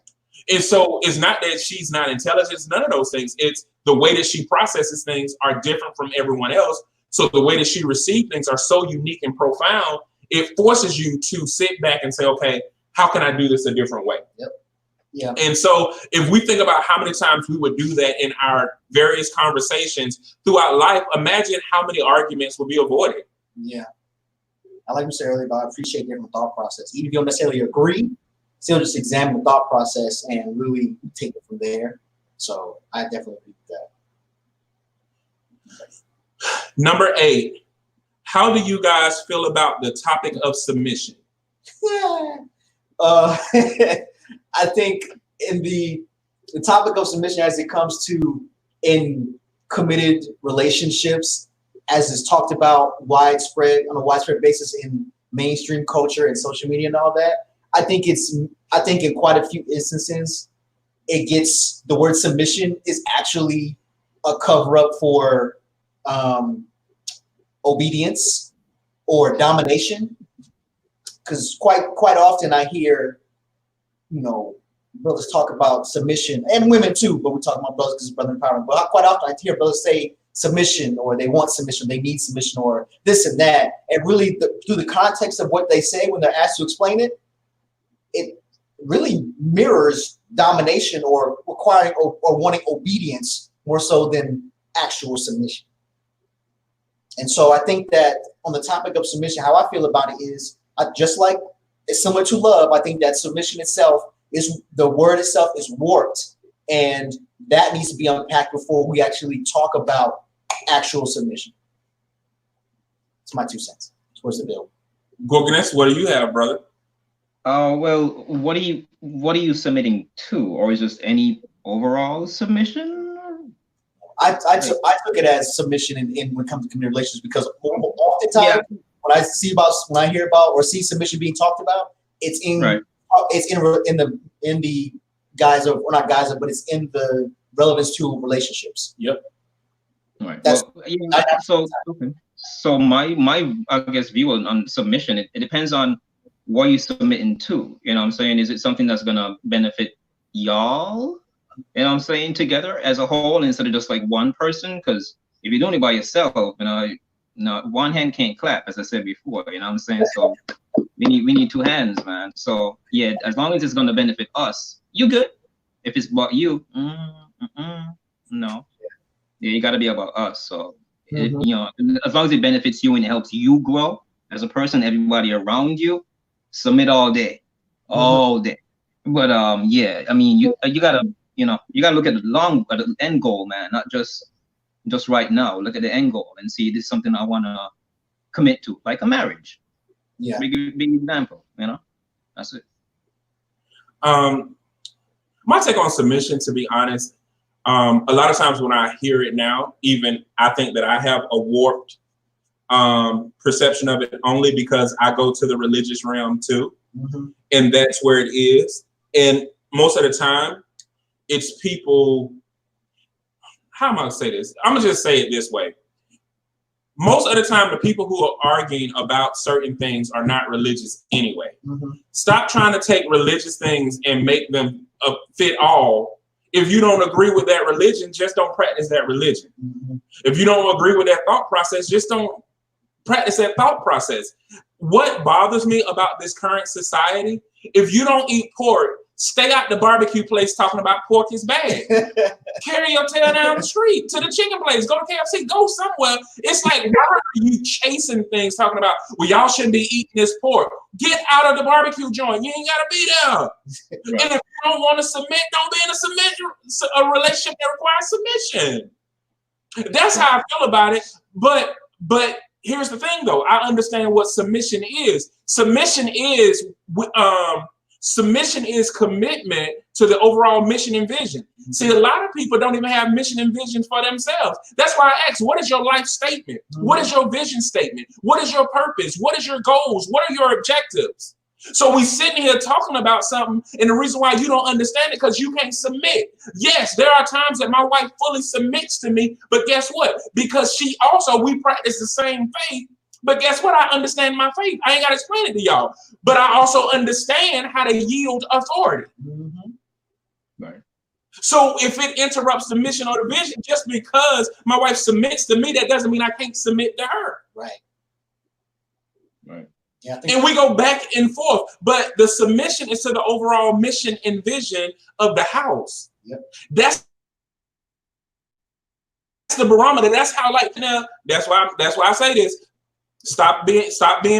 And so it's not that she's not intelligent, it's none of those things. It's the way that she processes things are different from everyone else. So the way that she receives things are so unique and profound, it forces you to sit back and say, okay, how can I do this a different way? Yep. Yeah. And so if we think about how many times we would do that in our various conversations throughout life, imagine how many arguments would be avoided. Yeah. I like you said earlier about appreciate different thought process. Even if you don't necessarily agree, still just examine the thought process and really take it from there. So I definitely agree with that. Number 8, how do you guys feel about the topic of submission? I think in the topic of submission, as it comes to in committed relationships, as is talked about on a widespread basis in mainstream culture and social media and all that, I think in quite a few instances, the word submission is actually a cover up for obedience or domination. Because quite often I hear, brothers talk about submission, and women too, but we're talking about brothers because it's brother empowerment. But quite often I hear brothers say submission, or they want submission, they need submission, or this and that. And really, through the context of what they say when they're asked to explain it, it really mirrors domination or requiring or wanting obedience more so than actual submission. And so I think that on the topic of submission, how I feel about it is, just like it's similar to love, I think that submission itself the word itself is warped, and that needs to be unpacked before we actually talk about actual submission. It's my 2 cents towards the bill. Gorgoness, what do you have, brother? Well, what are you submitting to, or is just any overall submission? I took it as submission in when it comes to community relations, because oftentimes when I hear about or see submission being talked about, it's in the guise of, or not guise of, but it's in the relevance to relationships. Yep. All right. So my I guess view on submission, it depends on what you're submitting to. You know what I'm saying? Is it something that's gonna benefit y'all? You know what I'm saying? Together as a whole, instead of just like one person? Because if you're doing it by yourself, one hand can't clap, as I said before. You know what I'm saying? So we need 2 hands, man. So yeah, as long as it's gonna benefit us, you good. If it's about you, No. Yeah, you got to be about us. So, you know, as long as it benefits you and it helps you grow as a person, everybody around you, submit all day, all day. But yeah, I mean, you gotta, you know, you gotta look at the end goal, man, not just right now. Look at the end goal and see, this is something I want to commit to, like a marriage. Yeah. Big example, you know. That's it. My take on submission, to be honest, a lot of times when I hear it now, even I think that I have a warped perception of it, only because I go to the religious realm too, and that's where it is. And most of the time, it's people. How am I gonna say this? I'm gonna just say it this way. Most of the time, the people who are arguing about certain things are not religious anyway. Stop trying to take religious things and make them fit all. If you don't agree with that religion, just don't practice that religion. If you don't agree with that thought process, just don't practice that thought process. What bothers me about this current society, if you don't eat pork, stay out the barbecue place talking about pork is bad. Carry your tail down the street to the chicken place. Go to KFC. Go somewhere. It's like, why are you chasing things talking about, well, y'all shouldn't be eating this pork? Get out of the barbecue joint. You ain't got to be there. And if you don't want to submit, don't be in a relationship that requires submission. That's how I feel about it. But here's the thing, though. I understand what submission is. Submission is commitment to the overall mission and vision. See, a lot of people don't even have mission and vision for themselves. That's why I ask, what is your life statement? What is your vision statement? What is your purpose? What is your goals? What are your objectives? So we sitting here talking about something, and the reason why you don't understand it because you can't submit. Yes, there are times that my wife fully submits to me, but guess what? Because we practice the same faith. But guess what? I understand my faith. I ain't got to explain it to y'all. But I also understand how to yield authority. Right. So if it interrupts the mission or the vision, just because my wife submits to me, that doesn't mean I can't submit to her. Right. Yeah, and we go back and forth. But the submission is to the overall mission and vision of the house. That's the barometer. That's how, like, that's why I say this. Stop being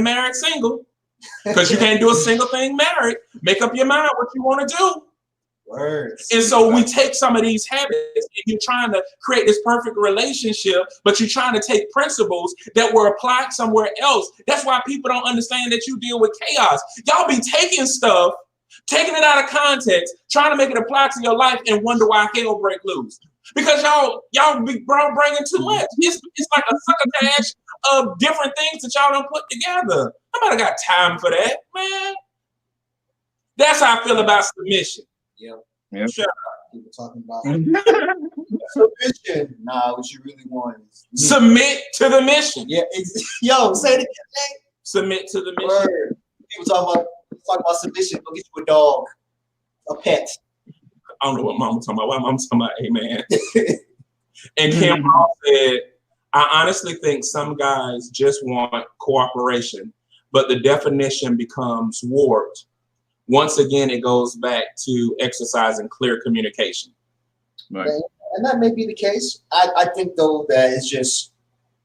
married single, because you can't do a single thing married. Make up your mind what you want to do. Words. And so we take some of these habits, and you're trying to create this perfect relationship, but you're trying to take principles that were applied somewhere else. That's why people don't understand that you deal with chaos. Y'all be taking stuff, taking it out of context, trying to make it apply to your life, and wonder why hell break loose. Because y'all be bringing too much. It's like a succotash of different things that y'all don't put together. Nobody got time for that, man. That's how I feel about submission. Shut up. People talking about submission. Nah, what you really want is submit to the mission. Yeah, yo, say it again. Submit to the mission. Word. People talk about submission. Go get you a dog, a pet. I don't know what mama talking about. Why mama talking about amen? And Kim Paul said, I honestly think some guys just want cooperation, but the definition becomes warped. Once again, it goes back to exercising clear communication. Right. And that may be the case. I think, though, that it's just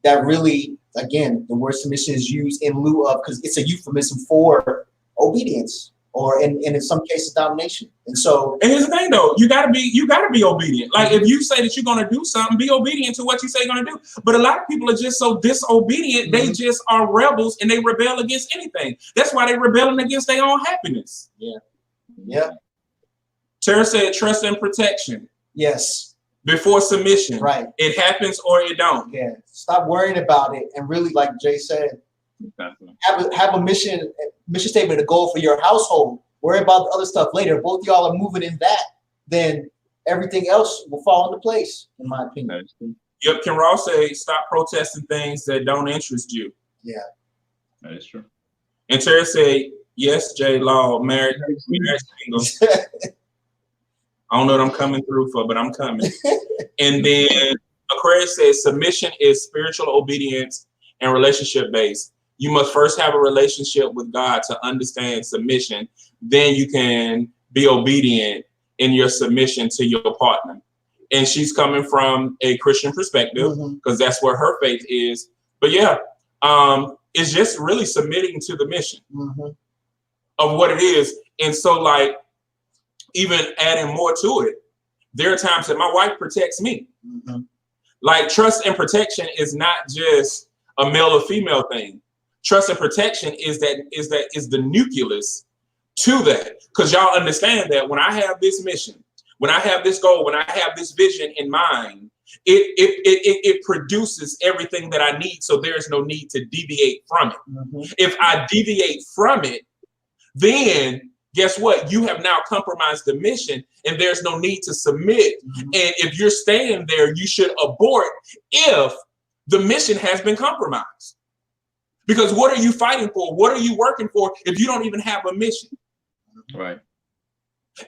that really, again, the word submission is used in lieu of, because it's a euphemism for obedience, or in some cases domination. And here's the thing, though, you gotta be obedient. Like, if you say that you're gonna do something, be obedient to what you say you're gonna do. But a lot of people are just so disobedient, they just are rebels, and they rebel against anything. That's why they're rebelling against their own happiness. Yeah. Tara said trust and protection. Yes. Before submission. Right. It happens or it don't. Yeah. Stop worrying about it, and really, like Jay said, have a mission statement, a goal for your household. Worry about the other stuff later. Both y'all are moving in that, then everything else will fall into place, in my opinion. Yep, can Ross say stop protesting things that don't interest you? Yeah. That is true. And Terry said, yes, J Law, married single. I don't know what I'm coming through for, but I'm coming. And then Aquarius says submission is spiritual obedience and relationship based. You must first have a relationship with God to understand submission. Then you can be obedient in your submission to your partner. and she's coming from a Christian perspective because that's where her faith is. But yeah, it's just really submitting to the mission of what it is. And so, like, even adding more to it, there are times that my wife protects me. Like, trust and protection is not just a male or female thing. Trust and protection is the nucleus to that. Because y'all understand that when I have this mission, when I have this goal, when I have this vision in mind, it produces everything that I need. So there's no need to deviate from it. If I deviate from it, then guess what? You have now compromised the mission, and there's no need to submit. And if you're staying there, you should abort if the mission has been compromised. Because what are you fighting for? What are you working for if you don't even have a mission? Right.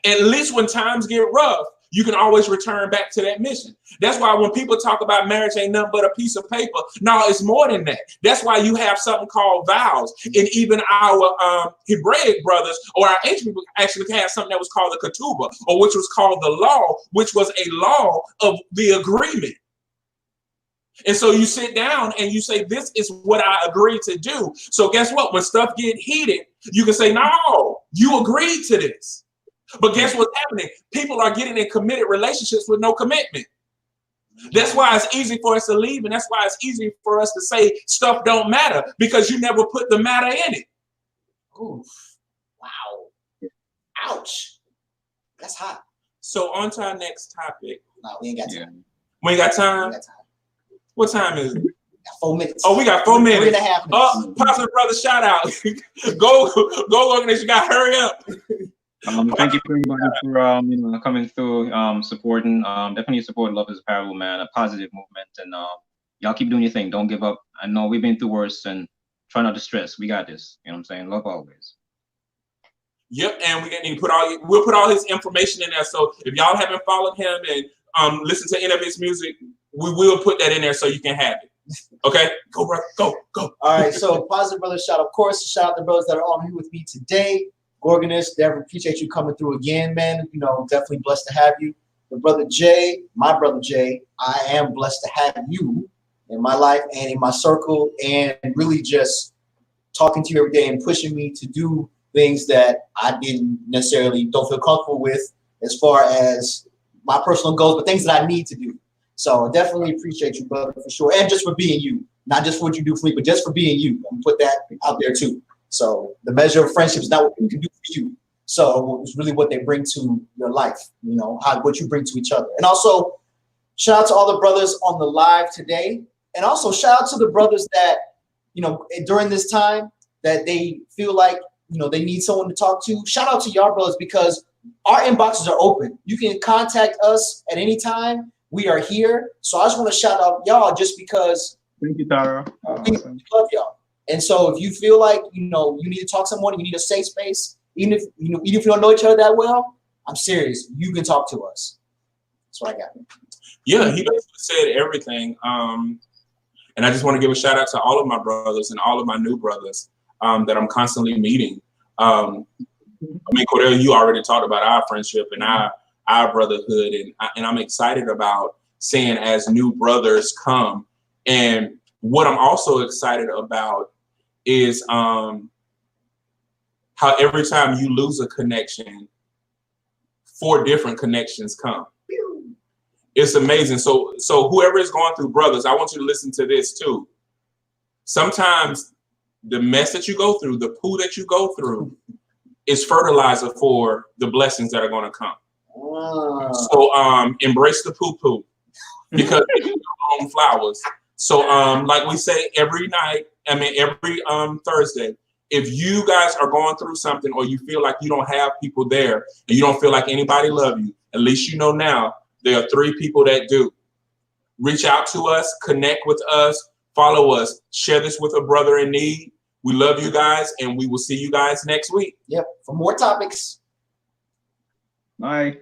At least when times get rough, you can always return back to that mission. That's why when people talk about marriage ain't nothing but a piece of paper. No, it's more than that. That's why you have something called vows. And even our Hebraic brothers or our ancient people actually had something that was called the ketubah, or which was called the law, which was a law of the agreement. And so you sit down and you say, this is what I agreed to do. So guess what? When stuff get heated, you can say, no, you agreed to this. But guess what's happening? People are getting in committed relationships with no commitment. That's why it's easy for us to leave. And that's why it's easy for us to say stuff don't matter, because you never put the matter in it. Oof. Wow. Ouch. That's hot. So on to our next topic. No, we ain't got time. We ain't got time? We got time. What time is it? We got 4 minutes. Oh, we got 4 minutes. 3.5 minutes. Oh, Positive Brother, shout out. go organization. You got to hurry up. Thank you for everybody for coming through, supporting. Definitely support Love is Apparel, man. A positive movement, and y'all keep doing your thing. Don't give up. I know we've been through worse, and try not to stress. We got this. You know what I'm saying? Love always. Yep, and we'll put all his information in there. So if y'all haven't followed him and listen to any of his music, we will put that in there so you can have it. Okay, go, brother, go. All right, so Positive Brother shout, of course, shout out the brothers that are on here with me today. Organist, Deborah, appreciate you coming through again, man. You know, definitely blessed to have you. The brother Jay, my brother Jay, I am blessed to have you in my life and in my circle, and really just talking to you every day and pushing me to do things that I don't feel comfortable with as far as my personal goals, but things that I need to do. So I definitely appreciate you, brother, for sure. And just for being you, not just for what you do for me, but just for being you. I'm put that out there too. So the measure of friendship is not what you can do for you. So it's really what they bring to your life, you know, what you bring to each other. And also shout out to all the brothers on the live today. And also shout out to the brothers that, you know, during this time that they feel like, you know, they need someone to talk to. Shout out to y'all brothers, because our inboxes are open. You can contact us at any time. We are here. So I just want to shout out y'all just because. Thank you, Tara. We love y'all. And so if you feel like, you know, you need to talk to someone, you need a safe space, even if you don't know each other that well, I'm serious. You can talk to us. That's what I got. Yeah, he basically said everything. And I just want to give a shout out to all of my brothers and all of my new brothers that I'm constantly meeting. I mean, Cordell, you already talked about our friendship and our brotherhood, and I'm excited about seeing as new brothers come. And what I'm also excited about is how every time you lose a connection, 4 different connections come. It's amazing. So whoever is going through, brothers, I want you to listen to this too. Sometimes the mess that you go through, the poo that you go through, is fertilizer for the blessings that are going to come. Wow. So embrace the poo because it's your own flowers. So like we say every Thursday, if you guys are going through something or you feel like you don't have people there and you don't feel like anybody love you, at least you know now there are 3 people that do. Reach out to us, connect with us, follow us, share this with a brother in need. We love you guys, and we will see you guys next week. Yep, for more topics. Bye.